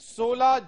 16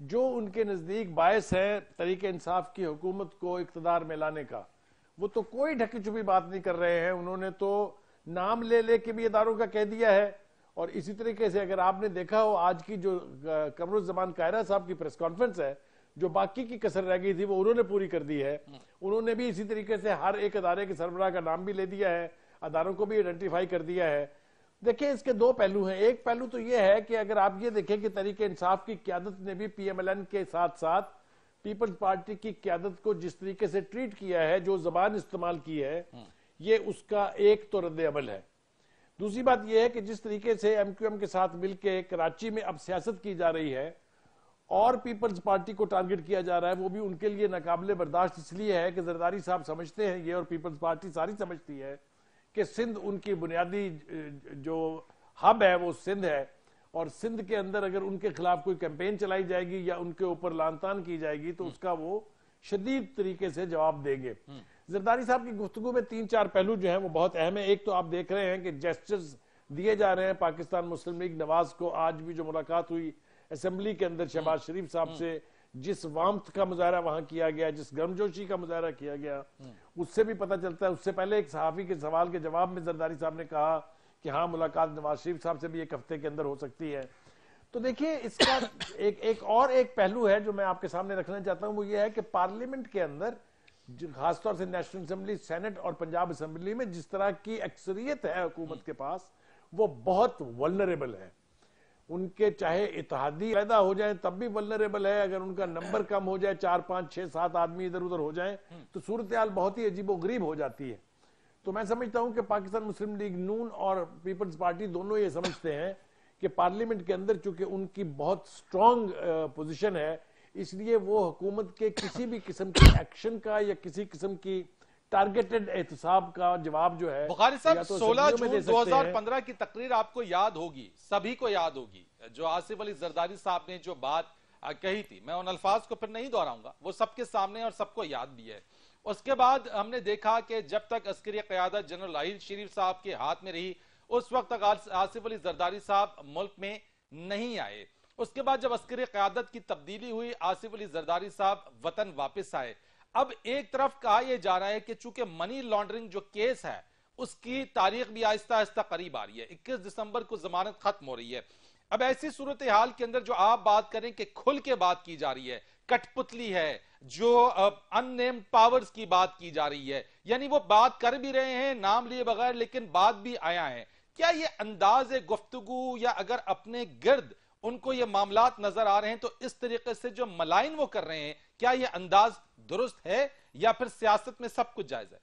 جو ان کے نزدیک باعث ہے تحریک انصاف کی حکومت کو اقتدار میں لانے کا، وہ تو کوئی ڈھکی چھپی بات نہیں کر رہے ہیں. انہوں نے تو نام لے لے کے بھی اداروں کا کہہ دیا ہے. اور اسی طریقے سے اگر آپ نے دیکھا ہو آج کی جو قمر الزمان قاہرہ صاحب کی پریس کانفرنس ہے، جو باقی کی کسر رہ گئی تھی وہ انہوں نے پوری کر دی ہے. انہوں نے بھی اسی طریقے سے ہر ایک ادارے کے سربراہ کا نام بھی لے دیا ہے، اداروں کو بھی آئیڈینٹیفائی کر دیا ہے. دیکھیں اس کے دو پہلو ہیں. ایک پہلو تو یہ ہے کہ اگر آپ یہ دیکھیں کہ تحریک انصاف کی قیادت نے بھی پی ایم ایل این کے ساتھ ساتھ پیپلز پارٹی کی قیادت کو جس طریقے سے ٹریٹ کیا ہے، جو زبان استعمال کی ہے، یہ اس کا ایک تو رد عمل ہے. دوسری بات یہ ہے کہ جس طریقے سے ایم کیو ایم کے ساتھ مل کے کراچی میں اب سیاست کی جا رہی ہے اور پیپلز پارٹی کو ٹارگٹ کیا جا رہا ہے، وہ بھی ان کے لیے ناقابل برداشت اس لیے ہے کہ زرداری صاحب سمجھتے ہیں یہ، اور پیپلز پارٹی ساری سمجھتی ہے کہ سندھ ان کی بنیادی جو ہب ہے وہ سندھ ہے، اور سندھ کے اندر اگر ان کے خلاف کوئی کیمپین چلائی جائے گی یا ان کے اوپر لان تان کی جائے گی تو اس کا وہ شدید طریقے سے جواب دیں گے. زرداری صاحب کی گفتگو میں 3-4 پہلو جو ہیں وہ بہت اہم ہیں. ایک تو آپ دیکھ رہے ہیں کہ جیسچرز دیے جا رہے ہیں پاکستان مسلم لیگ نواز کو. آج بھی جو ملاقات ہوئی اسمبلی کے اندر شہباز شریف صاحب سے، جس وامت کا مظاہرہ وہاں کیا گیا، جس گرمجوشی کا مظاہرہ کیا گیا، اس سے بھی پتہ چلتا ہے. اس سے پہلے ایک صحافی کے سوال کے جواب میں زرداری صاحب نے کہا کہ ہاں ملاقات نواز شریف صاحب سے بھی 1 ہفتے کے اندر ہو سکتی ہے. تو دیکھیے اس کا ایک پہلو ہے جو میں آپ کے سامنے رکھنا چاہتا ہوں، وہ یہ ہے کہ پارلیمنٹ کے اندر خاص طور سے نیشنل اسمبلی، سینٹ اور پنجاب اسمبلی میں جس طرح کی اکثریت ہے حکومت کے پاس، وہ بہت ولنریبل ہے. ان کے چاہے اتحادی پیدا ہو جائیں تب بھی ولنریبل ہے. اگر ان کا نمبر کم ہو جائے، 4 5 6 7 آدمی ادھر ادھر ہو جائیں تو صورتحال بہت ہی عجیب و غریب ہو جاتی ہے. تو میں سمجھتا ہوں کہ پاکستان مسلم لیگ نون اور پیپلز پارٹی دونوں یہ سمجھتے ہیں کہ پارلیمنٹ کے اندر چونکہ ان کی بہت سٹرونگ پوزیشن ہے، اس لیے وہ حکومت کے کسی بھی قسم کی ایکشن کا یا کسی قسم کی ٹارگیٹڈ احتساب کا جواب جو ہے بخاری صاحب 16 جون دے سکتے ہیں. 2015 کی تقریر آپ کو یاد ہوگی، سبھی کو یاد ہوگی، جو آصف علی زرداری صاحب نے جو بات کہی تھی. میں ان الفاظ کو پھر نہیں دہراؤں گا، وہ سب کے سامنے اور سب کو یاد بھی ہے. اس کے بعد ہم نے دیکھا کہ جب تک عسکری قیادت جنرل راحیل شریف صاحب کے ہاتھ میں رہی، اس وقت تک آصف علی زرداری صاحب ملک میں نہیں آئے. اس کے بعد جب عسکری قیادت کی تبدیلی ہوئی، آصف علی زرداری صاحب وطن واپس آئے. اب ایک طرف کہا یہ جا رہا ہے کہ چونکہ منی لانڈرنگ جو کیس ہے اس کی تاریخ بھی آہستہ آہستہ قریب آ رہی ہے، 21 دسمبر کو ضمانت ختم ہو رہی ہے. اب ایسی صورتحال کے اندر جو آپ بات کریں کہ کھل کے بات کی جا رہی ہے، کٹ پتلی ہے، جو ان نیمڈ پاورز کی بات کی جا رہی ہے، یعنی وہ بات کر بھی رہے ہیں نام لیے بغیر لیکن بات بھی آیا ہے. کیا یہ انداز گفتگو یا اگر اپنے گرد ان کو یہ معاملات نظر آ رہے ہیں تو اس طریقے سے جو ملائن وہ کر رہے ہیں، کیا یہ انداز درست ہے یا پھر سیاست میں سب کچھ جائز ہے؟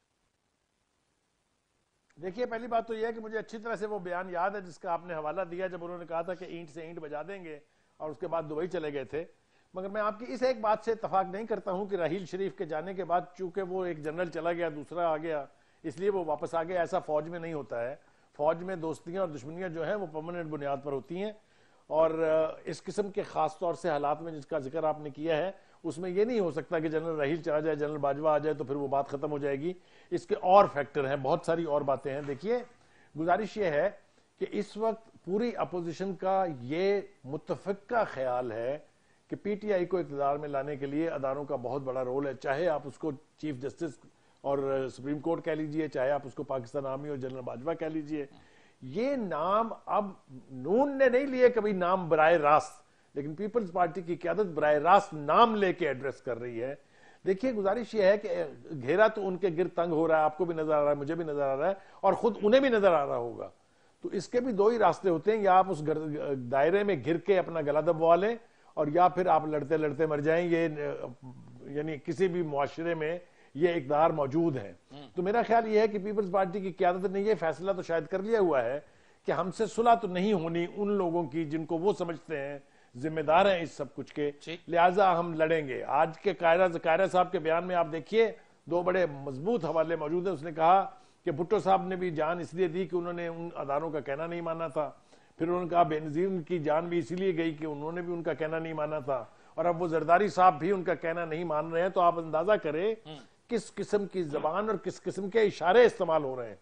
دیکھیے پہلی بات تو یہ ہے کہ مجھے اچھی طرح سے وہ بیان یاد ہے جس کا آپ نے حوالہ دیا جب انہوں نے کہا تھا کہ اینٹ سے اینٹ بجا دیں گے، اور اس کے بعد دبئی چلے گئے تھے. مگر میں آپ کی اس ایک بات سے اتفاق نہیں کرتا ہوں کہ راحیل شریف کے جانے کے بعد چونکہ وہ ایک جنرل چلا گیا، دوسرا آ گیا، اس لیے وہ واپس آ گیا. ایسا فوج میں نہیں ہوتا ہے. فوج میں دوستیاں اور دشمنیاں جو ہیں وہ پرماننٹ بنیاد پر ہوتی ہیں، اور اس قسم کے خاص طور سے حالات میں جس کا ذکر آپ نے کیا ہے اس میں یہ نہیں ہو سکتا کہ جنرل راحیل چلا جائے، جنرل باجوہ آ جائے تو پھر وہ بات ختم ہو جائے گی. اس کے اور فیکٹر ہیں، بہت ساری اور باتیں ہیں. دیکھیے گزارش یہ ہے کہ اس وقت پوری اپوزیشن کا یہ متفقہ خیال ہے کہ پی ٹی آئی کو اقتدار میں لانے کے لیے اداروں کا بہت بڑا رول ہے. چاہے آپ اس کو چیف جسٹس اور سپریم کورٹ کہہ لیجئے، چاہے آپ اس کو پاکستان آرمی اور جنرل باجوہ کہہ لیجئے. یہ نام اب نون نے نہیں لیے کبھی نام براہ راست، لیکن پیپلز پارٹی کی قیادت براہ راست نام لے کے ایڈریس کر رہی ہے. دیکھیے گزارش یہ ہے کہ گھیرا تو ان کے گرد تنگ ہو رہا ہے، آپ کو بھی نظر آ رہا ہے، مجھے بھی نظر آ رہا ہے، اور خود انہیں بھی نظر آ رہا ہوگا. تو اس کے بھی دو ہی راستے ہوتے ہیں، یا آپ اس دائرے میں گھر کے اپنا گلا دبوا لیں، اور یا پھر آپ لڑتے لڑتے مر جائیں. یہ یعنی کسی بھی معاشرے میں یہ اقدار موجود ہیں. تو میرا خیال یہ ہے کہ پیپلز پارٹی کی قیادت نے یہ فیصلہ تو شاید کر لیا ہوا ہے کہ ہم سے صلح تو نہیں ہونی ان لوگوں کی جن کو وہ سمجھتے ہیں ذمہ دار ہیں اس سب کچھ کے، لہٰذا ہم لڑیں گے. آج کے قاہرہ صاحب کے بیان میں آپ دیکھیے 2 بڑے مضبوط حوالے موجود ہیں. اس نے کہا کہ بھٹو صاحب نے بھی جان اس لیے دی کہ انہوں نے ان اداروں کا کہنا نہیں مانا تھا. پھر انہوں نے کہا بینظیر کی جان بھی اسی لیے گئی کہ انہوں نے بھی ان کا کہنا نہیں مانا تھا، اور اب وہ زرداری صاحب بھی ان کا کہنا نہیں مان رہے ہیں. تو آپ اندازہ کریں کس قسم کی زبان اور کس قسم کے اشارے استعمال ہو رہے ہیں.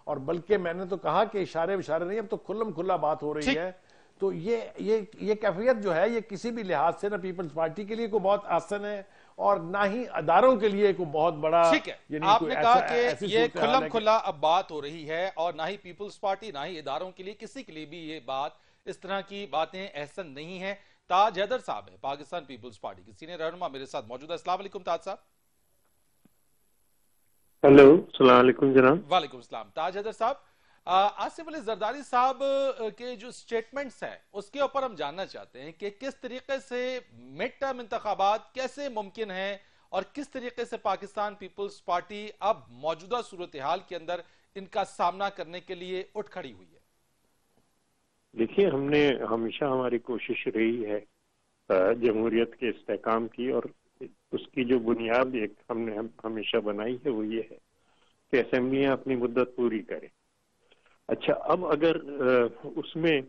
اور بلکہ میں نے تو کہا کہ اشارے نہیں، اب تو کھلم کھلا بات ہو رہی ہے. تو یہ کیفیت جو ہے یہ کسی بھی لحاظ سے نہ پیپلز پارٹی کے لیے کوئی بہت آسن ہے اور نہ ہی اداروں کے لیے کوئی بہت بڑا. ٹھیک ہے، آپ نے کہا کہ یہ کھلم کھلا اب بات ہو رہی ہے اور نہ ہی پیپلز پارٹی نہ ہی اداروں کے لیے کسی کے لیے بھی یہ بات اس طرح کی باتیں احسن نہیں ہیں. تاج حیدر صاحب ہے پاکستان پیپلز پارٹی کے سینئر رہنما میرے ساتھ موجود ہے. السلام علیکم تاج صاحب. ہیلو، السلام علیکم جناب. وعلیکم السلام. تاج حیدر صاحب، آصف علی زرداری صاحب کے جو سٹیٹمنٹس ہیں اس کے اوپر ہم جاننا چاہتے ہیں کہ کس طریقے سے مڈ ٹرم انتخابات کیسے ممکن ہیں اور کس طریقے سے پاکستان پیپلز پارٹی اب موجودہ صورتحال کے اندر ان کا سامنا کرنے کے لیے اٹھ کھڑی ہوئی ہے. دیکھیے، ہم نے ہمیشہ ہماری کوشش رہی ہے جمہوریت کے استحکام کی، اور اس کی جو بنیاد ایک ہم نے ہمیشہ بنائی ہے وہ یہ ہے کہ اسمبلیاں اپنی مدت پوری کریں. اچھا، اب اگر اس میں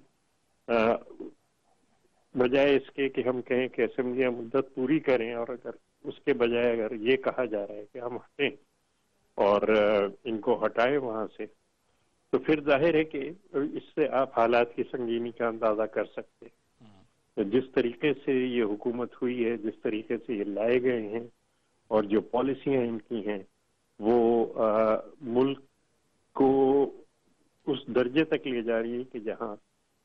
بجائے اس کے کہ ہم کہیں کہ اسمبلیاں مدت پوری کریں، اور اگر اس کے بجائے اگر یہ کہا جا رہا ہے کہ ہم ہٹیں اور ان کو ہٹائیں وہاں سے، تو پھر ظاہر ہے کہ اس سے آپ حالات کی سنگینی کا اندازہ کر سکتے ہیں. جس طریقے سے یہ حکومت ہوئی ہے، جس طریقے سے یہ لائے گئے ہیں اور جو پالیسیاں ان کی ہیں، وہ ملک کو اس درجے تک لے جا رہی ہے کہ جہاں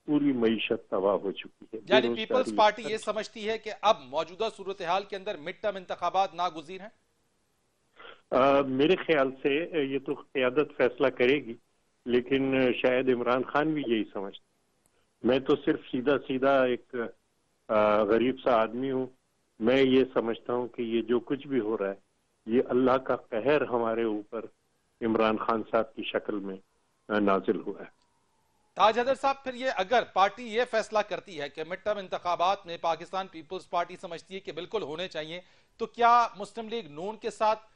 پوری معیشت تباہ ہو چکی ہے. یعنی پیپلز پارٹی یہ سمجھتی ہے کہ اب موجودہ صورتحال کے اندر مڈ ٹرم انتخابات ناگزیر ہیں؟ میرے خیال سے یہ تو قیادت فیصلہ کرے گی، لیکن شاید عمران خان بھی یہی سمجھتا. میں تو صرف سیدھا ایک غریب سا آدمی ہوں. میں یہ سمجھتا ہوں کہ یہ جو کچھ بھی ہو رہا ہے یہ اللہ کا قہر ہمارے اوپر عمران خان صاحب کی شکل میں نازل ہوا ہے. تاج حیدر صاحب، پھر یہ اگر پارٹی یہ فیصلہ کرتی ہے کہ مڈ ٹرم انتخابات میں پاکستان پیپلز پارٹی سمجھتی ہے کہ بالکل ہونے چاہیے، تو کیا مسلم لیگ نون کے ساتھ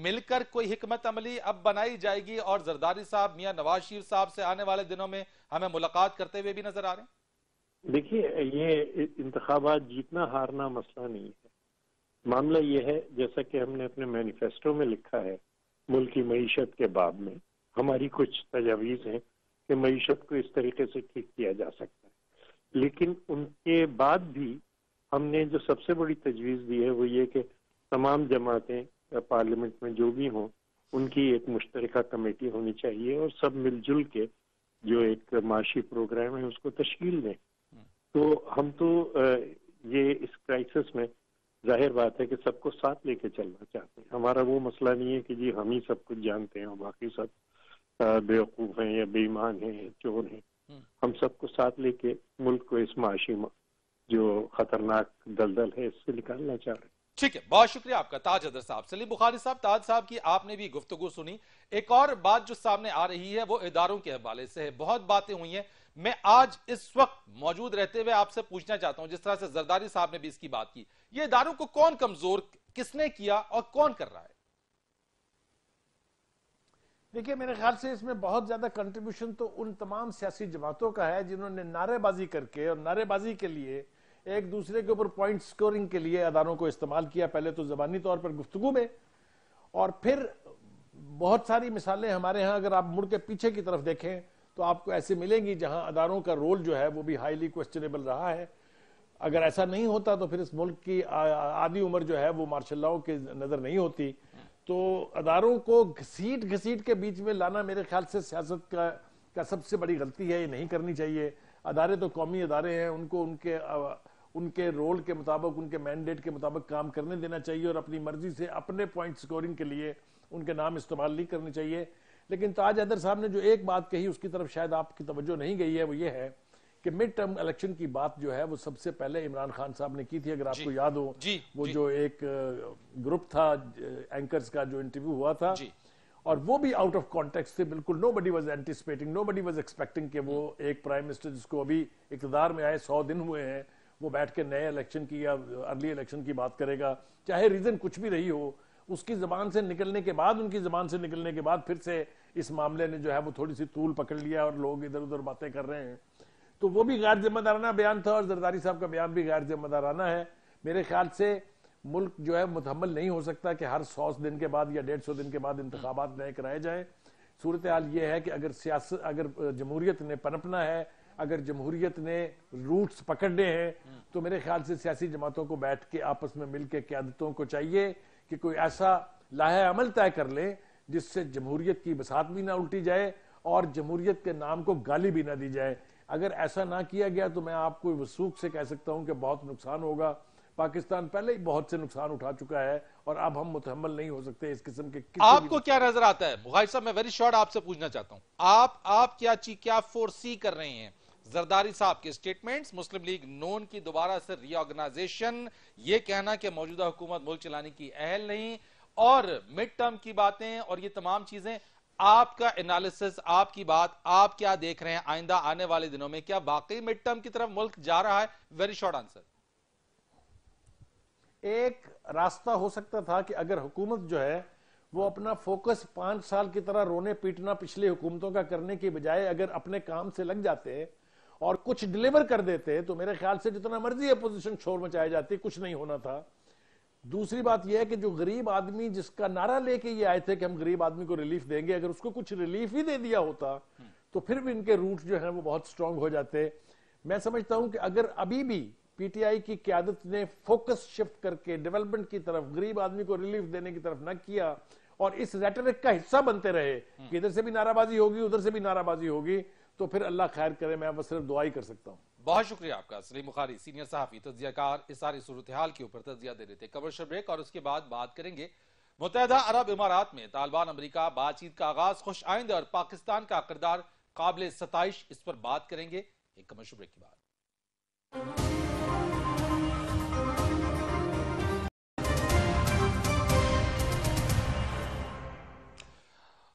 مل کر کوئی حکمت عملی اب بنائی جائے گی اور زرداری صاحب میاں نواز شریف صاحب سے آنے والے دنوں میں ہمیں ملاقات کرتے ہوئے بھی نظر آ رہے ہیں؟ دیکھیے، یہ انتخابات جیتنا ہارنا مسئلہ نہیں ہے. معاملہ یہ ہے، جیسا کہ ہم نے اپنے مینیفیسٹو میں لکھا ہے، ملک کی معیشت کے باب میں ہماری کچھ تجاویز ہیں کہ معیشت کو اس طریقے سے ٹھیک کیا جا سکتا ہے. لیکن ان کے بعد بھی ہم نے جو سب سے بڑی تجویز دی ہے وہ یہ کہ تمام جماعتیں پارلیمنٹ میں جو بھی ہوں ان کی ایک مشترکہ کمیٹی ہونی چاہیے اور سب مل جل کے جو ایک معاشی پروگرام ہے اس کو تشکیل دیں. تو ہم تو یہ اس کرائسس میں ظاہر بات ہے کہ سب کو ساتھ لے کے چلنا چاہتے ہیں. ہمارا وہ مسئلہ نہیں ہے کہ جی ہم ہی سب کچھ جانتے ہیں اور باقی سب بیوقوف ہیں یا بے ایمان ہیں یا چور ہیں. ہم سب کو ساتھ لے کے ملک کو اس معاشی جو خطرناک دلدل ہے اس سے نکالنا چاہ رہے ہیں. ٹھیک ہے، بہت شکریہ آپ کا تاج حیدر صاحب. سلیم بخاری صاحب، تاج صاحب کی آپ نے بھی گفتگو سنی. ایک اور بات جو سامنے آ رہی ہے وہ اداروں کے حوالے سے ہے. بہت باتیں ہوئی ہیں. میں آج اس وقت موجود رہتے ہوئے آپ سے پوچھنا چاہتا ہوں، جس طرح سے زرداری صاحب نے بھی اس کی بات کی، یہ اداروں کو کون کمزور کس نے کیا اور کون کر رہا ہے؟ دیکھیے، میرے خیال سے اس میں بہت زیادہ کنٹریبیوشن تو ان تمام سیاسی جماعتوں کا ہے جنہوں نے نعرے بازی کر کے اور نعرے بازی کے لیے ایک دوسرے کے اوپر پوائنٹ سکورنگ کے لیے اداروں کو استعمال کیا. پہلے تو زبانی طور پر گفتگو میں، اور پھر بہت ساری مثالیں ہمارے ہاں اگر آپ مڑ کے پیچھے کی طرف دیکھیں تو آپ کو ایسے ملیں گی جہاں اداروں کا رول جو ہے وہ بھی ہائیلی کوسچنیبل رہا ہے. اگر ایسا نہیں ہوتا تو پھر اس ملک کی آدھی عمر جو ہے وہ مارشل لاؤ کے نظر نہیں ہوتی. تو اداروں کو گھسیٹ کے بیچ میں لانا میرے خیال سے سیاست کا سب سے بڑی غلطی ہے. یہ نہیں کرنی چاہیے. ادارے تو قومی ادارے ہیں، ان کو ان کے رول کے مطابق، ان کے مینڈیٹ کے مطابق کام کرنے دینا چاہیے اور اپنی مرضی سے اپنے پوائنٹ سکورنگ کے لیے ان کے نام استعمال نہیں کرنے چاہیے. لیکن تاج حیدر صاحب نے جو ایک بات کہی اس کی طرف شاید آپ کی توجہ نہیں گئی ہے، وہ یہ ہے کہ مڈ ٹرم الیکشن کی بات جو ہے وہ سب سے پہلے عمران خان صاحب نے کی تھی. اگر آپ کو یاد ہو وہ جو ایک گروپ تھا اینکرز کا جو انٹرویو ہوا تھا، اور وہ بھی آؤٹ آف کانٹیکسٹ تھے بالکل. Nobody was anticipating, nobody was expecting کہ وہ ایک پرائم منسٹر جس کو ابھی اقتدار میں آئے 100 دن ہوئے ہیں وہ بیٹھ کے نئے الیکشن کی یا ارلی الیکشن کی بات کرے گا، چاہے ریزن کچھ بھی رہی ہو. اس کی زبان سے نکلنے کے بعد، ان کی زبان سے نکلنے کے بعد پھر سے اس معاملے نے جو ہے وہ تھوڑی سی طول پکڑ لیا اور لوگ ادھر ادھر باتیں کر رہے ہیں. تو وہ بھی غیر ذمہ دارانہ بیان تھا اور زرداری صاحب کا بیان بھی غیر ذمہ دارانہ ہے. میرے خیال سے ملک جو ہے متحمل نہیں ہو سکتا کہ ہر 100 دن کے بعد یا 150 دن کے بعد انتخابات نئے کرائے جائیں. صورتحال یہ ہے کہ اگر جمہوریت نے پنپنا ہے اگر جمہوریت نے روٹس پکڑنے ہیں تو میرے خیال سے سیاسی جماعتوں کو بیٹھ کے آپس میں مل کے قیادتوں کو چاہیے کہ کوئی ایسا لائحہ عمل طے کر لیں جس سے جمہوریت کی بساط بھی نہ الٹی جائے اور جمہوریت کے نام کو گالی بھی نہ دی جائے. اگر ایسا نہ کیا گیا تو میں آپ کو وثوق سے کہہ سکتا ہوں کہ بہت نقصان ہوگا. پاکستان پہلے ہی بہت سے نقصان اٹھا چکا ہے اور اب ہم متحمل نہیں ہو سکتے اس قسم کے. آپ کو کیا نظر آتا ہے بغائی صاحب؟ میں ویری شارٹ آپ سے پوچھنا چاہتا ہوں, آپ کیا فورسی کر رہے ہیں؟ زرداری صاحب کے سٹیٹمنٹس, مسلم لیگ نون کی دوبارہ سے ری آرگنائزیشن, یہ کہنا کہ موجودہ حکومت ملک چلانے کی اہل نہیں, اور مڈ ٹرم کی باتیں اور یہ تمام چیزیں, آپ کا انالیسس, آپ کی بات, آپ کیا دیکھ رہے ہیں آئندہ آنے والے دنوں میں؟ کیا واقعی مڈ ٹرم کی طرف ملک جا رہا ہے؟ Very short answer. ایک راستہ ہو سکتا تھا کہ اگر حکومت جو ہے وہ اپنا فوکس 5 سال کی طرح رونے پیٹنا پچھلی حکومتوں کا کرنے کی بجائے اگر اپنے کام سے لگ جاتے اور کچھ ڈیلیور کر دیتے تو میرے خیال سے جتنا مرضی اپوزیشن شور مچائے جاتی, کچھ نہیں ہونا تھا. دوسری بات یہ ہے کہ جو غریب آدمی جس کا نعرہ لے کے یہ آئے تھے کہ ہم غریب آدمی کو ریلیف دیں گے, اگر اس کو کچھ ریلیف ہی دے دیا ہوتا تو پھر بھی ان کے روٹ جو ہیں وہ بہت سٹرونگ ہو جاتے. میں سمجھتا ہوں کہ اگر ابھی بھی پی ٹی آئی کی قیادت نے فوکس شفٹ کر کے ڈیولپمنٹ کی طرف, غریب آدمی کو ریلیف دینے کی طرف نہ کیا اور اس ریٹرک کا حصہ بنتے رہے کہ ادھر سے بھی نعرہ بازی ہوگی ادھر سے بھی نعرہ بازی ہوگی, تو پھر اللہ خیر کرے. میں بس صرف دعا ہی کر سکتا ہوں. بہت شکریہ آپ کا. سلیم بخاری, سینئر صحافی, تجزیہ کار, اس ساری صورتحال کے اوپر تجزیہ دے رہے تھے. کمرشل بریک اور اس کے بعد بات کریں گے متحدہ عرب امارات میں طالبان امریکہ بات چیت کا آغاز خوش آئند اور پاکستان کا کردار قابل ستائش, اس پر بات کریں گے ایک کمرشل بریک کے بعد.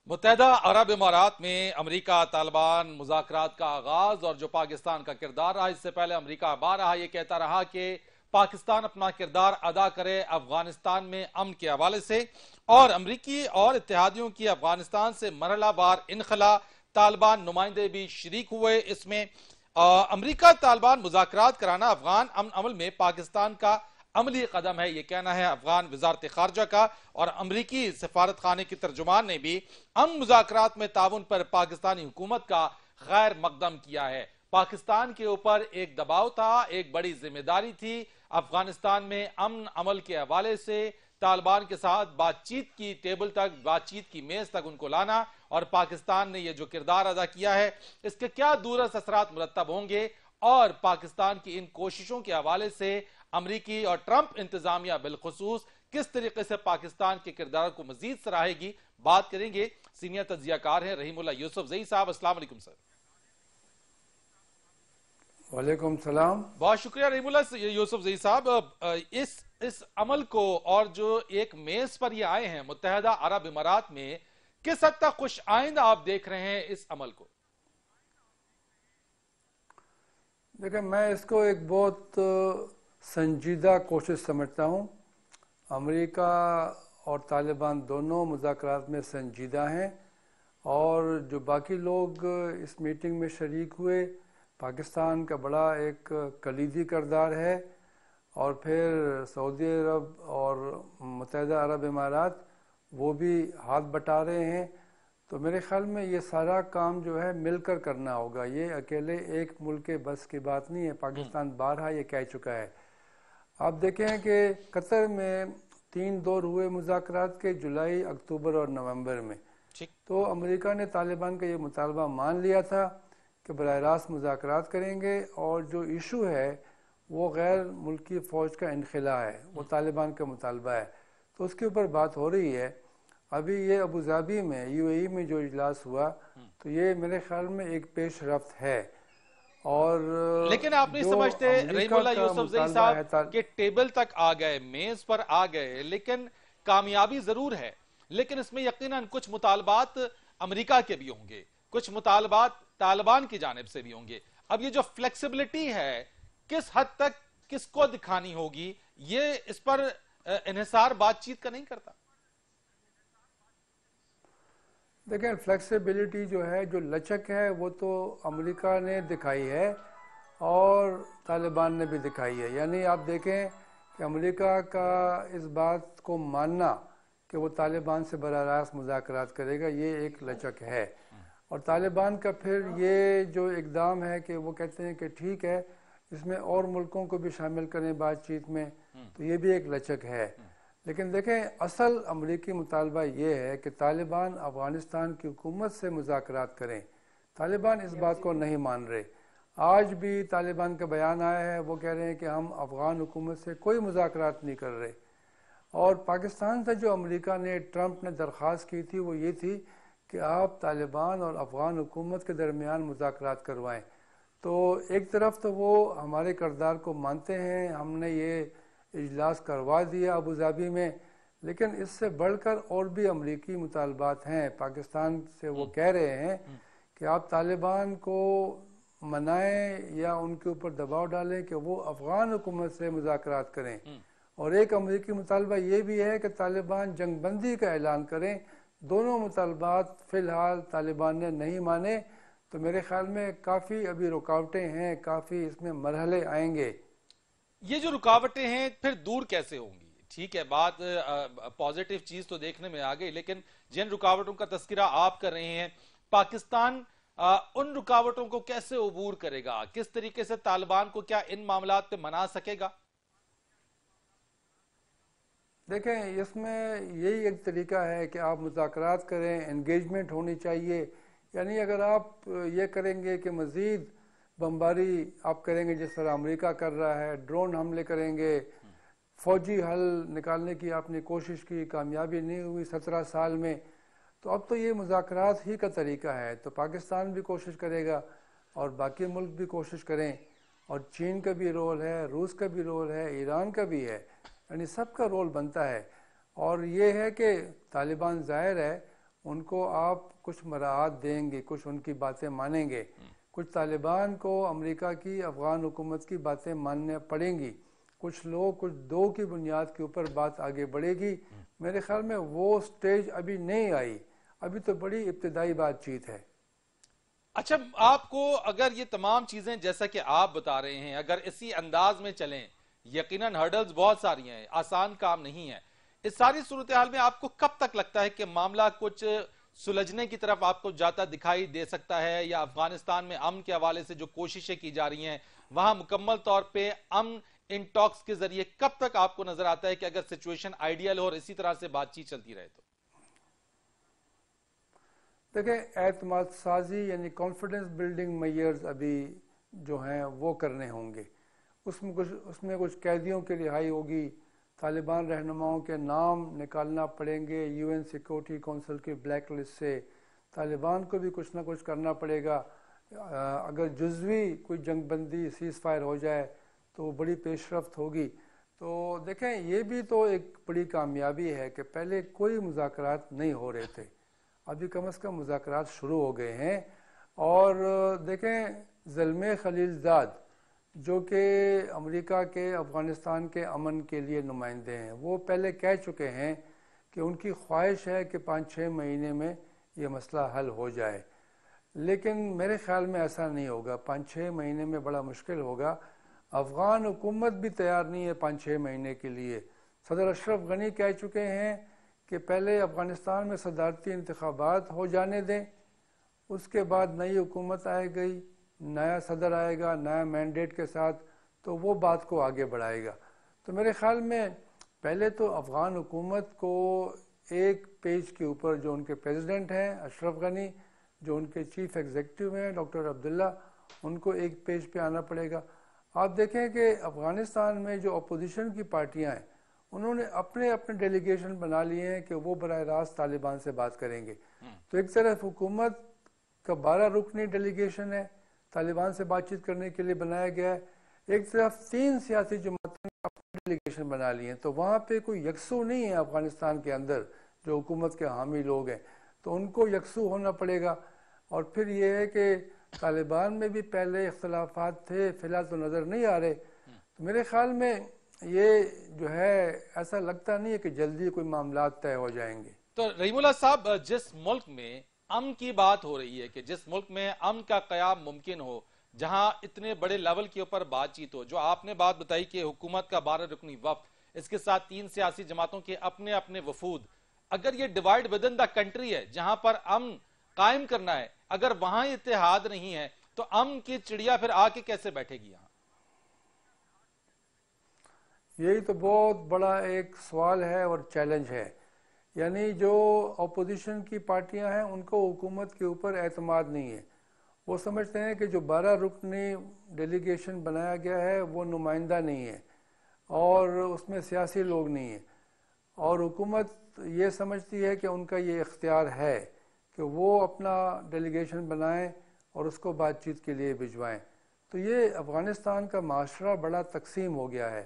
متحدہ عرب امارات میں امریکہ طالبان مذاکرات کا آغاز اور جو پاکستان کا کردار رہا, اس سے پہلے امریکہ بارہا یہ کہتا رہا کہ پاکستان اپنا کردار ادا کرے افغانستان میں امن کے حوالے سے, اور امریکی اور اتحادیوں کی افغانستان سے مرحلہ وار انخلا. طالبان نمائندے بھی شریک ہوئے اس میں. امریکہ طالبان مذاکرات کرانا افغان امن عمل میں پاکستان کا عملی قدم ہے, یہ کہنا ہے افغان وزارت خارجہ کا, اور امریکی سفارت خانے کی ترجمان نے بھی امن مذاکرات میں تعاون پر پاکستانی حکومت کا خیر مقدم کیا ہے. پاکستان کے اوپر ایک دباؤ تھا, ایک بڑی ذمہ داری تھی افغانستان میں امن عمل کے حوالے سے طالبان کے ساتھ بات چیت کی ٹیبل تک, بات چیت کی میز تک ان کو لانا, اور پاکستان نے یہ جو کردار ادا کیا ہے اس کے کیا دورس اثرات مرتب ہوں گے, اور پاکستان کی ان کوششوں کے حوالے سے امریکی اور ٹرمپ انتظامیہ بالخصوص کس طریقے سے پاکستان کے کردار کو مزید سراہے گی, بات کریں گے. سینئر تجزیہ کار ہیں رحیم اللہ یوسف زئی صاحب. السلام علیکم سر. وعلیکم السلام. بہت شکریہ رحیم اللہ یوسف زئی صاحب. اس عمل کو اور جو ایک میز پر یہ آئے ہیں متحدہ عرب امارات میں, کس حد تک خوش آئند آپ دیکھ رہے ہیں اس عمل کو؟ دیکھیں, میں اس کو ایک بہت سنجیدہ کوشش سمجھتا ہوں. امریکہ اور طالبان دونوں مذاکرات میں سنجیدہ ہیں, اور جو باقی لوگ اس میٹنگ میں شریک ہوئے, پاکستان کا بڑا ایک کلیدی کردار ہے, اور پھر سعودی عرب اور متحدہ عرب امارات وہ بھی ہاتھ بٹا رہے ہیں. تو میرے خیال میں یہ سارا کام جو ہے مل کر کرنا ہوگا, یہ اکیلے ایک ملک کے بس کی بات نہیں ہے. پاکستان بارہا یہ کہہ چکا ہے. آپ دیکھیں کہ قطر میں 3 دور ہوئے مذاکرات کے, جولائی, اکتوبر اور نومبر میں. تو امریکہ نے طالبان کا یہ مطالبہ مان لیا تھا کہ براہ راست مذاکرات کریں گے, اور جو ایشو ہے وہ غیر ملکی فوج کا انخلا ہے, وہ طالبان کا مطالبہ ہے. تو اس کے اوپر بات ہو رہی ہے. ابھی یہ ابو ظہبی میں UAE میں جو اجلاس ہوا, تو یہ میرے خیال میں ایک پیش رفت ہے. اور لیکن آپ نہیں سمجھتے رحیم اللہ یوسف زئی صاحب کہ ٹیبل تک آ گئے, میز پر آ گئے, لیکن کامیابی ضرور ہے, لیکن اس میں یقیناً کچھ مطالبات امریکہ کے بھی ہوں گے, کچھ مطالبات طالبان کی جانب سے بھی ہوں گے. اب یہ جو فلیکسیبلٹی ہے کس حد تک کس کو دکھانی ہوگی, یہ اس پر انحصار بات چیت کا نہیں کرتا؟ دیکھیں, فلیکسیبلٹی جو ہے, جو لچک ہے, وہ تو امریکہ نے دکھائی ہے اور طالبان نے بھی دکھائی ہے. یعنی آپ دیکھیں کہ امریکہ کا اس بات کو ماننا کہ وہ طالبان سے براہ راست مذاکرات کرے گا, یہ ایک لچک ہے. اور طالبان کا پھر یہ جو اقدام ہے کہ وہ کہتے ہیں کہ ٹھیک ہے اس میں اور ملکوں کو بھی شامل کریں بات چیت میں، تو یہ بھی ایک لچک ہے۔ لیکن دیکھیں اصل امریکی مطالبہ یہ ہے کہ طالبان افغانستان کی حکومت سے مذاکرات کریں۔ طالبان اس بات کو نہیں مان رہے۔ آج بھی طالبان کا بیان آیا ہے، وہ کہہ رہے ہیں کہ ہم افغان حکومت سے کوئی مذاکرات نہیں کر رہے۔ اور پاکستان سے جو امریکہ نے، ٹرمپ نے درخواست کی تھی وہ یہ تھی کہ آپ طالبان اور افغان حکومت کے درمیان مذاکرات کروائیں۔ تو ایک طرف تو وہ ہمارے کردار کو مانتے ہیں، ہم نے یہ اجلاس کروا دیا ابوظہبی میں، لیکن اس سے بڑھ کر اور بھی امریکی مطالبات ہیں۔ پاکستان سے وہ کہہ رہے ہیں کہ آپ طالبان کو منائیں یا ان کے اوپر دباؤ ڈالیں کہ وہ افغان حکومت سے مذاکرات کریں۔ اور ایک امریکی مطالبہ یہ بھی ہے کہ طالبان جنگ بندی کا اعلان کریں۔ دونوں مطالبات فی الحال طالبان نے نہیں مانے، تو میرے خیال میں کافی ابھی رکاوٹیں ہیں، کافی اس میں مرحلے آئیں گے۔ یہ جو رکاوٹیں ہیں پھر دور کیسے ہوں گی؟ ٹھیک ہے، بات پازیٹیو چیز تو دیکھنے میں آ گئی، لیکن جن رکاوٹوں کا تذکرہ آپ کر رہے ہیں، پاکستان ان رکاوٹوں کو کیسے عبور کرے گا؟ کس طریقے سے طالبان کو کیا ان معاملات پہ منا سکے گا؟ دیکھیں اس میں یہی ایک طریقہ ہے کہ آپ مذاکرات کریں، انگیجمنٹ ہونی چاہیے۔ یعنی اگر آپ یہ کریں گے کہ مزید بمباری آپ کریں گے جس طرح امریکہ کر رہا ہے، ڈرون حملے کریں گے، فوجی حل نکالنے کی آپ نے کوشش کی، کامیابی نہیں ہوئی 17 سال میں، تو اب تو یہ مذاکرات ہی کا طریقہ ہے۔ تو پاکستان بھی کوشش کرے گا اور باقی ملک بھی کوشش کریں، اور چین کا بھی رول ہے، روس کا بھی رول ہے، ایران کا بھی ہے، یعنی سب کا رول بنتا ہے۔ اور یہ ہے کہ طالبان ظاہر ہے ان کو آپ کچھ مراعات دیں گے، کچھ ان کی باتیں مانیں گے، کچھ طالبان کو امریکہ کی افغان حکومت کی باتیں ماننے پڑیں گی، کچھ لوگ کچھ دو کی بنیاد کے اوپر بات آگے بڑھے گی۔ میرے خیال میں وہ سٹیج ابھی نہیں آئی، ابھی تو بڑی ابتدائی بات چیت ہے۔ اچھا، آپ کو اگر یہ تمام چیزیں جیسا کہ آپ بتا رہے ہیں اگر اسی انداز میں چلیں، یقیناً ہرڈلز بہت ساری ہیں، آسان کام نہیں ہے، اس ساری صورتحال میں آپ کو کب تک لگتا ہے کہ معاملہ کچھ سلجھنے کی طرف آپ کو جاتا دکھائی دے سکتا ہے، یا افغانستان میں امن کے حوالے سے جو کوششیں کی جا رہی ہیں وہاں مکمل طور پہ امن ان ٹاکس کے ذریعے کب تک آپ کو نظر آتا ہے کہ اگر سچویشن آئیڈیل ہو اور اسی طرح سے بات چیت چلتی رہے تو؟ دیکھیں اعتماد سازی یعنی کانفیڈنس بلڈنگ میئرز ابھی جو ہیں وہ کرنے ہوں گے۔ اس میں کچھ قیدیوں کی رہائی ہوگی، طالبان رہنماؤں کے نام نکالنا پڑیں گے یو این سیکورٹی کونسل کی بلیک لسٹ سے، طالبان کو بھی کچھ نہ کچھ کرنا پڑے گا۔ اگر جزوی کوئی جنگ بندی سیز فائر ہو جائے تو بڑی پیش رفت ہوگی۔ تو دیکھیں یہ بھی تو ایک بڑی کامیابی ہے کہ پہلے کوئی مذاکرات نہیں ہو رہے تھے، ابھی کم از کم مذاکرات شروع ہو گئے ہیں۔ اور دیکھیں زلمے خلیل زاد جو کہ امریکہ کے افغانستان کے امن کے لیے نمائندے ہیں، وہ پہلے کہہ چکے ہیں کہ ان کی خواہش ہے کہ 5-6 مہینے میں یہ مسئلہ حل ہو جائے، لیکن میرے خیال میں ایسا نہیں ہوگا، 5-6 مہینے میں بڑا مشکل ہوگا۔ افغان حکومت بھی تیار نہیں ہے 5-6 مہینے کے لیے۔ صدر اشرف غنی کہہ چکے ہیں کہ پہلے افغانستان میں صدارتی انتخابات ہو جانے دیں، اس کے بعد نئی حکومت آئے گی، نیا صدر آئے گا نیا مینڈیٹ کے ساتھ، تو وہ بات کو آگے بڑھائے گا۔ تو میرے خیال میں پہلے تو افغان حکومت کو ایک پیج کے اوپر جو ان کے پریزیڈنٹ ہیں اشرف غنی، جو ان کے چیف ایگزیکٹو ہیں ڈاکٹر عبداللہ، ان کو ایک پیج پہ آنا پڑے گا۔ آپ دیکھیں کہ افغانستان میں جو اپوزیشن کی پارٹیاں ہیں انہوں نے اپنے ڈیلیگیشن بنا لیے ہیں کہ وہ براہ راست طالبان سے بات کریں گے۔ تو ایک طرف حکومت کا 12 رکنی ڈیلیگیشن ہے، طالبان سے بات چیت کرنے کے لیے بنایا گیا ہے، ایک طرف 3 سیاسی جماعتوں نے اپنے ڈیلیگیشن بنا لیے ہیں، تو وہاں پہ کوئی یکسو نہیں ہے افغانستان کے اندر جو حکومت کے حامی لوگ ہیں، تو ان کو یکسو ہونا پڑے گا۔ اور پھر یہ ہے کہ طالبان میں بھی پہلے اختلافات تھے، فی الحال تو نظر نہیں آ رہے، تو میرے خیال میں یہ جو ہے ایسا لگتا نہیں ہے کہ جلدی کوئی معاملات طے ہو جائیں گے۔ تو رحیم اللہ صاحب، جس ملک میں امن کی بات ہو رہی ہے، کہ جس ملک میں امن کا قیام ممکن ہو، جہاں اتنے بڑے لیول کے اوپر بات چیت ہو، جو آپ نے بات بتائی کہ حکومت کا 12 رکنی وفد، اس کے ساتھ 3 سیاسی جماعتوں کے اپنے اپنے وفود، اگر یہ ڈیوائیڈ ودن دا کنٹری ہے جہاں پر امن قائم کرنا ہے، اگر وہاں اتحاد نہیں ہے تو امن کی چڑیا پھر آ کے کیسے بیٹھے گی یہاں؟ یہی تو بہت بڑا ایک سوال ہے اور چیلنج ہے. یعنی جو اپوزیشن کی پارٹیاں ہیں ان کو حکومت کے اوپر اعتماد نہیں ہے. وہ سمجھتے ہیں کہ جو 12 رکنی ڈیلیگیشن بنایا گیا ہے وہ نمائندہ نہیں ہے اور اس میں سیاسی لوگ نہیں ہیں، اور حکومت یہ سمجھتی ہے کہ ان کا یہ اختیار ہے کہ وہ اپنا ڈیلیگیشن بنائیں اور اس کو بات چیت کے لیے بھجوائیں. تو یہ افغانستان کا معاشرہ بڑا تقسیم ہو گیا ہے.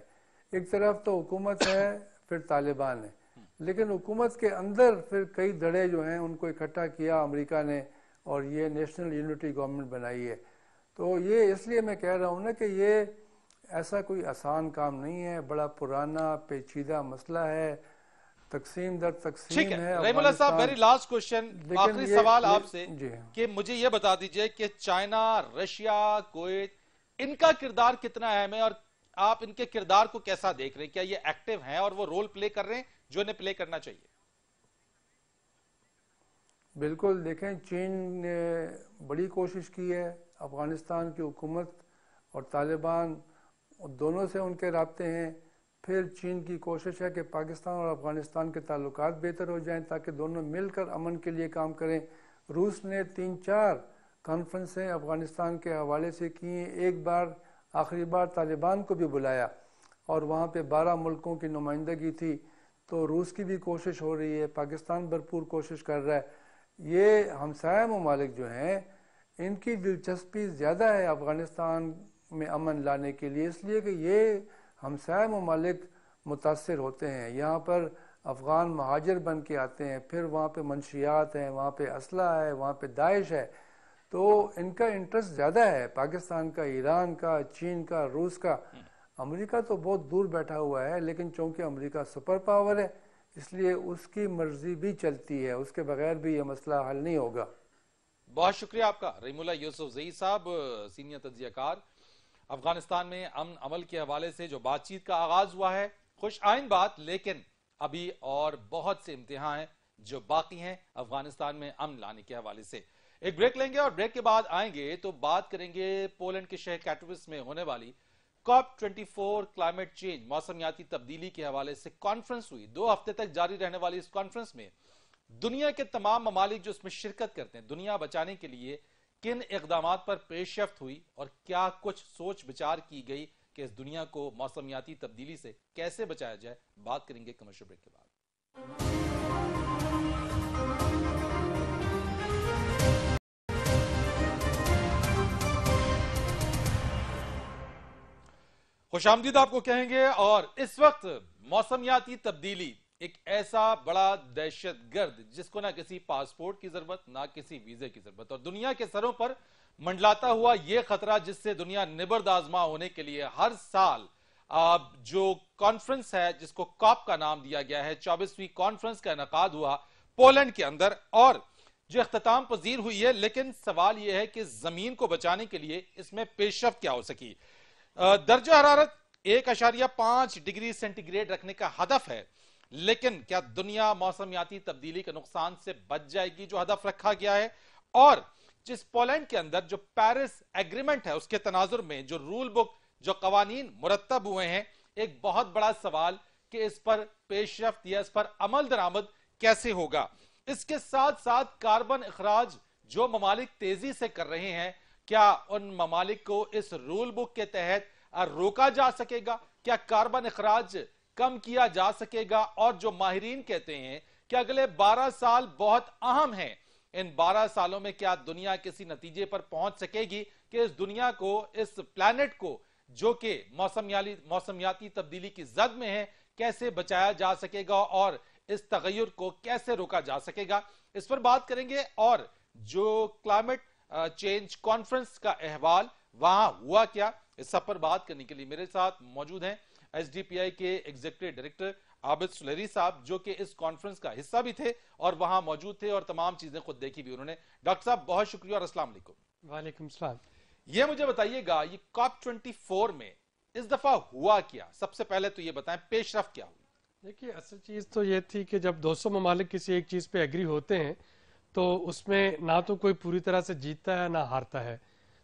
ایک طرف تو حکومت ہے، پھر طالبان ہے، لیکن حکومت کے اندر پھر کئی دھڑے جو ہیں ان کو اکٹھا کیا امریکہ نے اور یہ نیشنل یونٹی گورنمنٹ بنائی ہے. تو یہ اس لیے میں کہہ رہا ہوں نا کہ یہ ایسا کوئی آسان کام نہیں ہے، بڑا پرانا پیچیدہ مسئلہ ہے، تقسیم در تقسیم ہے. رحیم اللہ صاحب، ویری لاسٹ کوشچن، آخری سوال آپ سے کہ مجھے یہ بتا دیجئے کہ چائنا، رشیا، کویت، ان کا کردار کتنا اہم ہے اور آپ ان کے کردار کو کیسا دیکھ رہے ہیں؟ کیا یہ ایکٹیو ہیں اور وہ رول پلے کر رہے ہیں جو انہیں پلے کرنا چاہیے؟ بالکل. دیکھیں، چین نے بڑی کوشش کی ہے، افغانستان کی حکومت اور طالبان دونوں سے ان کے رابطے ہیں. پھر چین کی کوشش ہے کہ پاکستان اور افغانستان کے تعلقات بہتر ہو جائیں تاکہ دونوں مل کر امن کے لیے کام کریں. روس نے 3-4 کانفرنسیں افغانستان کے حوالے سے کی ہیں. ایک بار آخری بار طالبان کو بھی بلایا اور وہاں پہ 12 ملکوں کی نمائندگی تھی. تو روس کی بھی کوشش ہو رہی ہے، پاکستان بھرپور کوشش کر رہا ہے. یہ ہمسایہ ممالک جو ہیں ان کی دلچسپی زیادہ ہے افغانستان میں امن لانے کے لیے، اس لیے کہ یہ ہمسایہ ممالک متاثر ہوتے ہیں. یہاں پر افغان مہاجر بن کے آتے ہیں، پھر وہاں پہ منشیات ہیں، وہاں پہ اسلحہ ہے، وہاں پہ داعش ہے. تو ان کا انٹرسٹ زیادہ ہے، پاکستان کا، ایران کا، چین کا، روس کا. امریکہ تو بہت دور بیٹھا ہوا ہے، لیکن چونکہ امریکہ سپر پاور ہے اس لیے اس کی مرضی بھی چلتی ہے، اس کے بغیر بھی یہ مسئلہ حل نہیں ہوگا. بہت شکریہ آپ کا رحیم اللہ یوسف زئی صاحب، سینئر تجزیہ کار. افغانستان میں امن عمل کے حوالے سے جو بات چیت کا آغاز ہوا ہے، خوش آئند بات، لیکن ابھی اور بہت سے امتحان ہیں جو باقی ہیں افغانستان میں امن لانے کے حوالے سے. ایک بریک لیں گے اور بریک کے بعد آئیں گے تو بات کریں گے پولینڈ کے شہر کیٹووس میں ہونے والی COP24 کلائمیٹ چینج، موسمیاتی تبدیلی کے حوالے سے کانفرنس ہوئی. 2 ہفتے تک جاری رہنے والی اس کانفرنس میں دنیا کے تمام ممالک جو اس میں شرکت کرتے ہیں، دنیا بچانے کے لیے کن اقدامات پر پیش رفت ہوئی اور کیا کچھ سوچ بچار کی گئی کہ اس دنیا کو موسمیاتی تبدیلی سے کیسے بچایا جائے. بات کریں گے کمرشل بریک کے بعد. خوش آمدید آپ کو کہیں گے. اور اس وقت موسمیاتی تبدیلی ایک ایسا بڑا دہشت گرد جس کو نہ کسی پاسپورٹ کی ضرورت، نہ کسی ویزے کی ضرورت، اور دنیا کے سروں پر منڈلاتا ہوا یہ خطرہ جس سے دنیا نبرد آزما ہونے کے لیے ہر سال جو کانفرنس ہے جس کو کاپ کا نام دیا گیا ہے، 24ویں کانفرنس کا انعقاد ہوا پولینڈ کے اندر اور جو اختتام پذیر ہوئی ہے. لیکن سوال یہ ہے کہ زمین کو بچانے کے لیے اس میں پیش رفت کیا ہو سکی. درجہ حرارت 1.5 ڈگری سینٹی گریڈ رکھنے کا ہدف ہے، لیکن کیا دنیا موسمیاتی تبدیلی کے نقصان سے بچ جائے گی جو ہدف رکھا گیا ہے؟ اور جس پولینڈ کے اندر جو پیرس ایگریمنٹ ہے اس کے تناظر میں جو رول بک، جو قوانین مرتب ہوئے ہیں، ایک بہت بڑا سوال کہ اس پر پیش رفت یا اس پر عمل درآمد کیسے ہوگا. اس کے ساتھ ساتھ کاربن اخراج جو ممالک تیزی سے کر رہے ہیں، کیا ان ممالک کو اس رول بک کے تحت روکا جا سکے گا؟ کیا کاربن اخراج کم کیا جا سکے گا؟ اور جو ماہرین کہتے ہیں کہ اگلے 12 سال بہت اہم ہیں، ان 12 سالوں میں کیا دنیا کسی نتیجے پر پہنچ سکے گی کہ اس دنیا کو، اس پلانٹ کو جو کہ موسمیاتی تبدیلی کی زد میں ہے، کیسے بچایا جا سکے گا اور اس تغیر کو کیسے روکا جا سکے گا؟ اس پر بات کریں گے. اور جو کلائمیٹ چینج کانفرنس کا احوال وہاں ہوا کیا، اس سب پر بات کرنے کے لیے میرے ساتھ موجود ہیں SDPI کے ایگزیکٹو ڈائریکٹر عابد سلیری صاحب، جو کہ اس کانفرنس کا حصہ بھی تھے اور وہاں موجود تھے اور تمام چیزیں خود دیکھی بھی انہوں نے. ڈاکٹر صاحب بہت شکریہ اور السلام علیکم. وعلیکم السلام. یہ مجھے بتائیے گا یہ COP24 میں اس دفعہ ہوا کیا؟ سب سے پہلے تو یہ بتائیں پیش رفت کیا ہوئی؟ دیکھیے، اصل چیز تو یہ تھی کہ جب 200 ممالک کسی ایک چیز پہ ایگری ہوتے ہیں تو اس میں نہ تو کوئی پوری طرح سے جیتتا ہے نہ ہارتا ہے.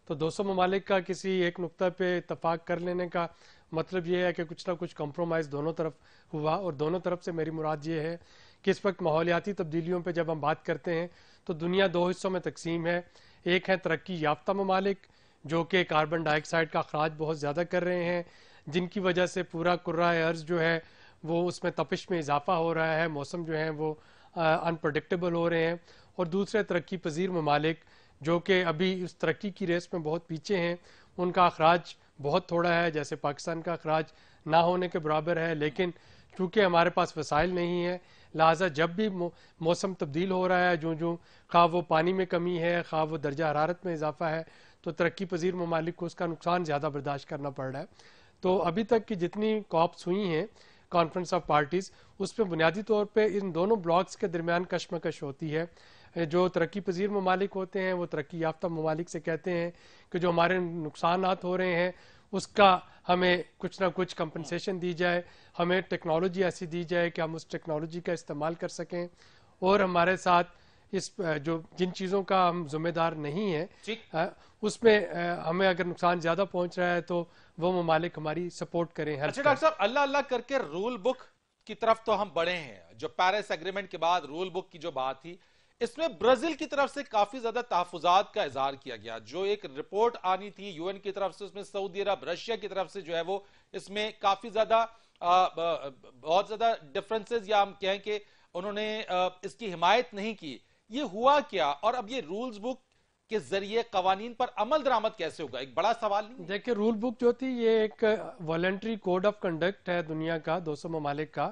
تو 200 ممالک کا کسی ایک نقطہ پہ اتفاق کر لینے کا مطلب یہ ہے کہ کچھ نہ کچھ کمپرومائز دونوں طرف ہوا. اور دونوں طرف سے میری مراد یہ ہے کہ اس وقت ماحولیاتی تبدیلیوں پہ جب ہم بات کرتے ہیں تو دنیا 2 حصوں میں تقسیم ہے. ایک ہے ترقی یافتہ ممالک جو کہ کاربن ڈائی آکسائڈ کا اخراج بہت زیادہ کر رہے ہیں، جن کی وجہ سے پورا کرۂ ارض جو ہے وہ اس میں تپش میں اضافہ ہو رہا ہے، موسم جو ہیں وہ انپرڈکٹیبل ہو رہے ہیں. اور دوسرے ترقی پذیر ممالک جو کہ ابھی اس ترقی کی ریس میں بہت پیچھے ہیں، ان کا اخراج بہت تھوڑا ہے، جیسے پاکستان کا اخراج نہ ہونے کے برابر ہے. لیکن چونکہ ہمارے پاس وسائل نہیں ہیں، لہٰذا جب بھی موسم تبدیل ہو رہا ہے، جو خواہ وہ پانی میں کمی ہے، خواہ وہ درجہ حرارت میں اضافہ ہے، تو ترقی پذیر ممالک کو اس کا نقصان زیادہ برداشت کرنا پڑ رہا ہے. تو ابھی تک کی جتنی کاپس ہوئی ہیں کانفرنس آف پارٹیز، اس پہ بنیادی طور پہ ان دونوں بلاکس کے درمیان کشمکش ہوتی ہے. جو ترقی پذیر ممالک ہوتے ہیں وہ ترقی یافتہ ممالک سے کہتے ہیں کہ جو ہمارے نقصانات ہو رہے ہیں اس کا ہمیں کچھ نہ کچھ کمپنسیشن دی جائے، ہمیں ٹیکنالوجی ایسی دی جائے کہ ہم اس ٹیکنالوجی کا استعمال کر سکیں، اور ہمارے ساتھ اس جو جن چیزوں کا ہم ذمہ دار نہیں ہیں اس میں ہمیں اگر نقصان زیادہ پہنچ رہا ہے تو وہ ممالک ہماری سپورٹ کریں. اچھا ڈاکٹر صاحب، اللہ اللہ کر کے رول بک کی طرف تو ہم بڑھے ہیں. جو پیرس ایگریمنٹ کے بعد رول بک کی جو بات تھی، اس میں برازیل کی طرف سے کافی زیادہ تحفظات کا اظہار کیا گیا. جو ایک رپورٹ آنی تھی یو این کی طرف سے، اس میں سعودی عرب، رشیا کی طرف سے جو ہے وہ اس میں کافی زیادہ بہت زیادہ ڈفرنسز، یا ہم کہیں کہ انہوں نے اس کی حمایت نہیں کی. یہ ہوا کیا؟ اور اب یہ رولز بک کے ذریعے قوانین پر عمل درآمد کیسے ہوگا؟ ایک بڑا سوال نہیں؟ دیکھیں، رول بک جو تھی یہ ایک والنٹری کوڈ آف کنڈکٹ ہے دنیا کا 200 ممالک کا،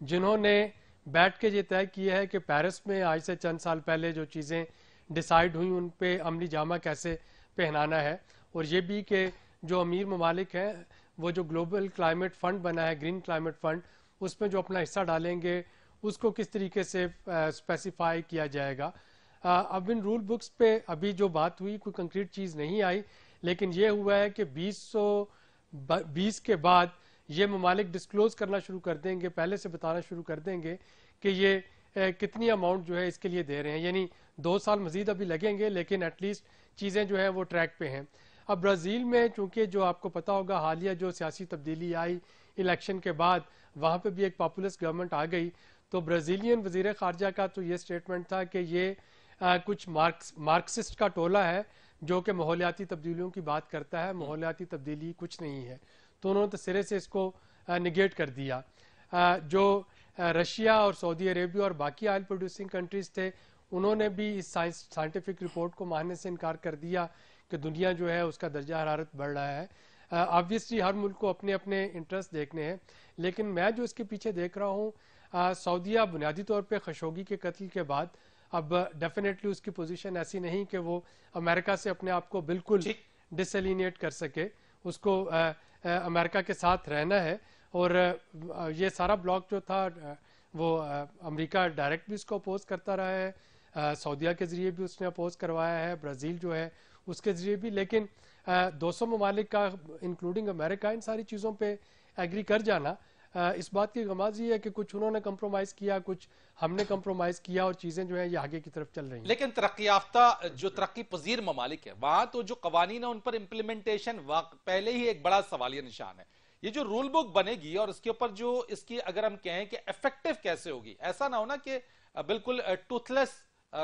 جنہوں نے بیٹھ کے یہ طے کیا ہے کہ پیرس میں آج سے چند سال پہلے جو چیزیں ڈیسائیڈ ہوئیں ان پہ عملی جامہ کیسے پہنانا ہے. اور یہ بھی کہ جو امیر ممالک ہیں وہ جو گلوبل کلائمیٹ فنڈ بنا ہے، گرین کلائمیٹ فنڈ، اس میں جو اپنا حصہ ڈالیں گے اس کو کس طریقے سے اسپیسیفائی کیا جائے گا. اب ان رول بکس پہ ابھی جو بات ہوئی کوئی کنکریٹ چیز نہیں آئی، لیکن یہ ہوا ہے کہ 2020 کے بعد یہ ممالک ڈسکلوز کرنا شروع کر دیں گے، پہلے سے بتانا شروع کر دیں گے کہ یہ کتنی اماؤنٹ جو ہے اس کے لیے دے رہے ہیں. یعنی 2 سال مزید ابھی لگیں گے، لیکن ایٹ لیسٹ چیزیں جو ہیں وہ ٹریک پہ ہیں. اب برازیل میں چونکہ جو آپ کو پتا ہوگا حالیہ جو سیاسی تبدیلی آئی الیکشن کے بعد، وہاں پہ بھی ایک پاپولسٹ گورنمنٹ آ گئی. تو برازیلین وزیر خارجہ کا تو یہ سٹیٹمنٹ تھا کہ یہ کچھ مارکسسٹ کا ٹولہ ہے جو کہ ماحولیاتی تبدیلیوں کی بات کرتا ہے، ماحولیاتی تبدیلی کچھ نہیں ہے. تو انہوں نے تو سرے سے اس کو نگیٹ کر دیا. جو رشیا اور سعودی عربیہ اور باقی آئل پروڈیوسنگ کنٹریز تھے، انہوں نے بھی اس سائنٹیفک رپورٹ کو ماننے سے انکار کر دیا کہ دنیا جو ہے اس کا درجہ حرارت بڑھ رہا ہے. آبویسلی ہر ملک کو اپنے اپنے انٹرسٹ دیکھنے ہیں، لیکن میں جو اس کے پیچھے دیکھ رہا ہوں، سعودیہ بنیادی طور پہ خشوگی کے قتل کے بعد اب ڈیفینیٹلی اس کی پوزیشن ایسی نہیں کہ وہ امریکہ سے اپنے آپ کو بالکل ڈس الینیٹ کر سکے. اس کو امریکہ کے ساتھ رہنا ہے. اور یہ سارا بلاک جو تھا وہ امریکہ ڈائریکٹ بھی اس کو اپوز کرتا رہا ہے، سعودیہ کے ذریعے بھی اس نے اپوز کروایا ہے، برازیل جو ہے اس کے ذریعے بھی. لیکن 200 ممالک کا انکلوڈنگ امریکہ ان ساری چیزوں پہ ایگری کر جانا اس بات کی غماز یہ ہے کہ کچھ انہوں نے کمپرومائز کیا، کچھ ہم نے کمپرومائز کیا، اور چیزیں جو ہیں یہ آگے کی طرف چل رہی ہیں. لیکن ترقی یافتہ جو ترقی پذیر ممالک ہیں وہاں تو جو قوانین ہیں ان پر امپلیمنٹیشن پہلے ہی ایک بڑا سوالیہ نشان ہے. یہ جو رول بک بنے گی اور اس کے اوپر جو اس کی اگر ہم کہیں کہ ایفیکٹو کیسے ہوگی، ایسا نہ ہونا کہ بالکل ٹوتھ لیس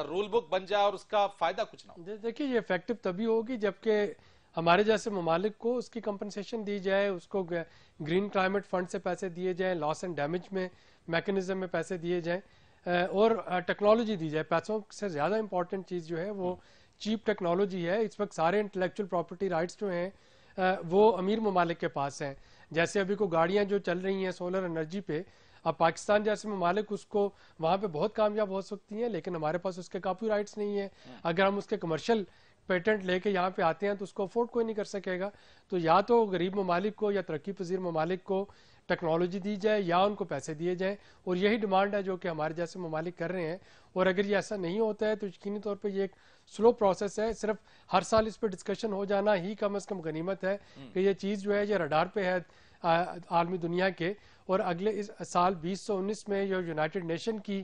رول بک بن جائے اور اس کا فائدہ کچھ نہ ہو. دیکھیے یہ ایفیکٹو تبھی ہوگی جبکہ ہمارے جیسے ممالک کو اس کی کمپنسیشن دی جائے، اس کو گرین کلائمیٹ فنڈ سے پیسے دیے جائیں، لاس اینڈ ڈیمیج میں میکنزم میں پیسے دیے جائیں، اور ٹیکنالوجی دی جائے. پیسوں سے زیادہ امپورٹنٹ چیز جو ہے وہ چیپ ٹیکنالوجی ہے. اس وقت سارے انٹلیکچوئل پراپرٹی رائٹس جو ہیں وہ امیر ممالک کے پاس ہیں. جیسے ابھی کو گاڑیاں جو چل رہی ہیں سولر انرجی پہ، اب پاکستان جیسے ممالک اس کو وہاں پہ بہت کامیاب ہو سکتی ہیں، لیکن ہمارے پاس اس کے کاپی رائٹس نہیں ہیں. اگر ہم اس کے کمرشل پیٹنٹ لے کے یہاں پہ آتے ہیں تو اس کو افورڈ کوئی نہیں کر سکے گا. تو یا تو غریب ممالک کو یا ترقی پذیر ممالک کو ٹیکنالوجی دی جائے یا ان کو پیسے دیے جائیں، اور یہی ڈیمانڈ ہے جو کہ ہمارے جیسے ممالک کر رہے ہیں. اور اگر یہ ایسا نہیں ہوتا ہے تو یقینی طور پہ یہ ایک سلو پروسیس ہے. صرف ہر سال اس پہ ڈسکشن ہو جانا ہی کم از کم غنیمت ہے کہ یہ چیز جو ہے یہ رڈار پہ ہے عالمی دنیا کے. اور اگلے سال 2019 میں جو یونائٹڈ نیشن کی